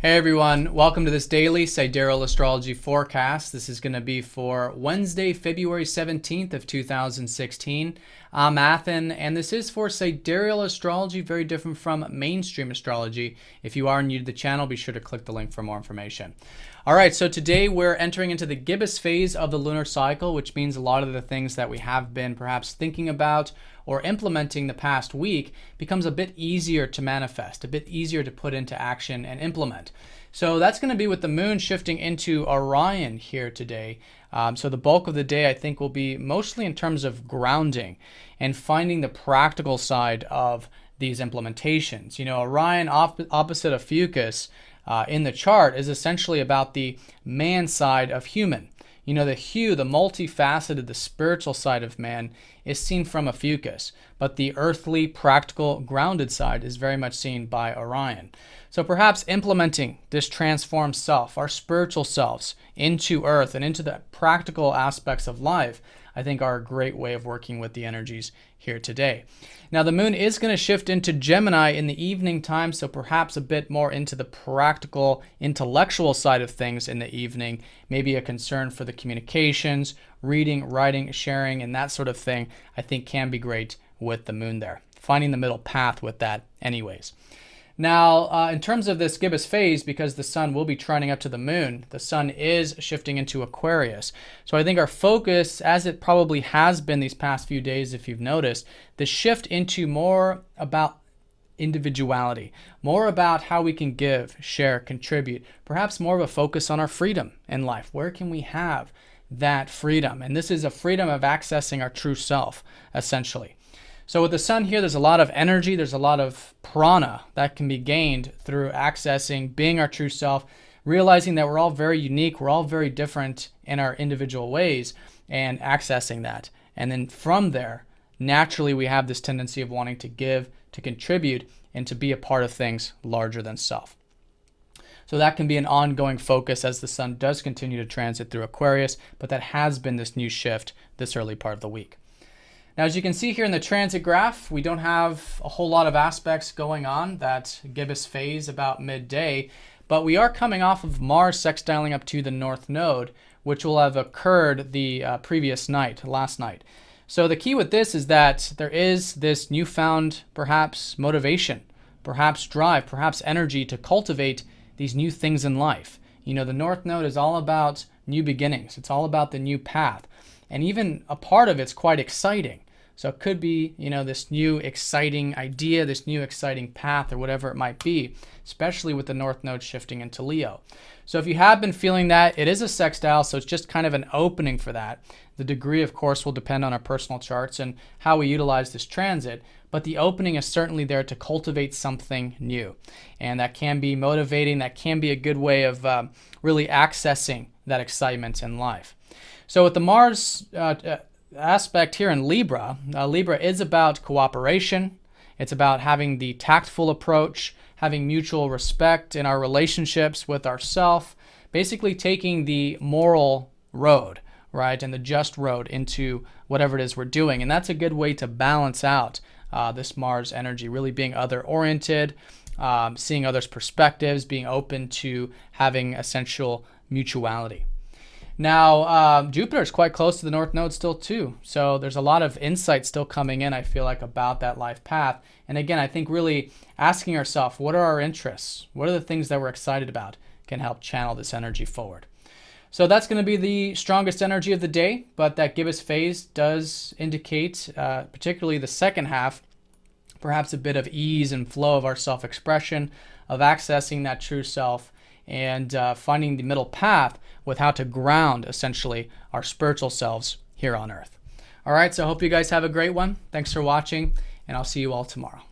Hey everyone, welcome to this daily Sidereal Astrology forecast. This is going to be for Wednesday, February 17th of 2016. I'm Athen, and this is for Sidereal Astrology, very different from mainstream astrology. If you are new to the channel, be sure to click the link for more information. All right, so today we're entering into the Gibbous Phase of the lunar cycle, which means a lot of the things that we have been perhaps thinking about or implementing the past week becomes a bit easier to manifest, a bit easier to put into action and implement. So that's going to be with the moon shifting into Orion here today. So the bulk of the day, I think, will be mostly in terms of grounding and finding the practical side of these implementations. You know, Orion opposite of Fucus in the chart is essentially about the man side of human. You know, the multifaceted, the spiritual side of man is seen from a Fucus, but the earthly, practical, grounded side is very much seen by Orion. So perhaps implementing this transformed self, our spiritual selves, into Earth and into the practical aspects of life, I think are a great way of working with the energies here today. Now the moon is going to shift into Gemini in the evening time, so perhaps a bit more into the practical, intellectual side of things in the evening, maybe a concern for the communications, reading, writing, sharing, and that sort of thing, I think can be great with the moon there. Finding the middle path with that anyways. Now, in terms of this Gibbous phase, because the sun will be trining up to the moon, the sun is shifting into Aquarius. So I think our focus, as it probably has been these past few days, if you've noticed, the shift into more about individuality, more about how we can give, share, contribute, perhaps more of a focus on our freedom in life. Where can we have that freedom? And this is a freedom of accessing our true self, essentially. So with the sun here, there's a lot of energy, there's a lot of prana that can be gained through accessing, being our true self, realizing that we're all very unique, we're all very different in our individual ways, and accessing that. And then from there, naturally we have this tendency of wanting to give, to contribute, and to be a part of things larger than self. So that can be an ongoing focus as the sun does continue to transit through Aquarius, but that has been this new shift this early part of the week. Now, as you can see here in the transit graph, we don't have a whole lot of aspects going on, that gibbous phase about midday, but we are coming off of Mars sextiling up to the North Node, which will have occurred the previous night, last night. So the key with this is that there is this newfound, perhaps, motivation, perhaps drive, perhaps energy to cultivate these new things in life. You know, the North Node is all about new beginnings. It's all about the new path. And even a part of it's quite exciting. So it could be, you know, this new exciting idea, this new exciting path, or whatever it might be, especially with the North Node shifting into Leo. So if you have been feeling that, it is a sextile, so it's just kind of an opening for that. The degree, of course, will depend on our personal charts and how we utilize this transit, but the opening is certainly there to cultivate something new. And that can be motivating, that can be a good way of really accessing that excitement in life. So with the Mars aspect here in Libra, Libra is about cooperation. It's about having the tactful approach, having mutual respect in our relationships with ourself, basically taking the moral road, right, and the just road into whatever it is we're doing. And that's a good way to balance out this Mars energy, really being other-oriented, seeing others' perspectives, being open to having essential mutuality. Now, Jupiter is quite close to the North Node still too, so there's a lot of insight still coming in, I feel like, about that life path. And again, I think really asking ourselves, what are our interests? What are the things that we're excited about can help channel this energy forward. So that's going to be the strongest energy of the day, but that Gibbous phase does indicate, particularly the second half, perhaps a bit of ease and flow of our self-expression, of accessing that true self, and finding the middle path with how to ground, essentially, our spiritual selves here on Earth. All right, so I hope you guys have a great one. Thanks for watching, and I'll see you all tomorrow.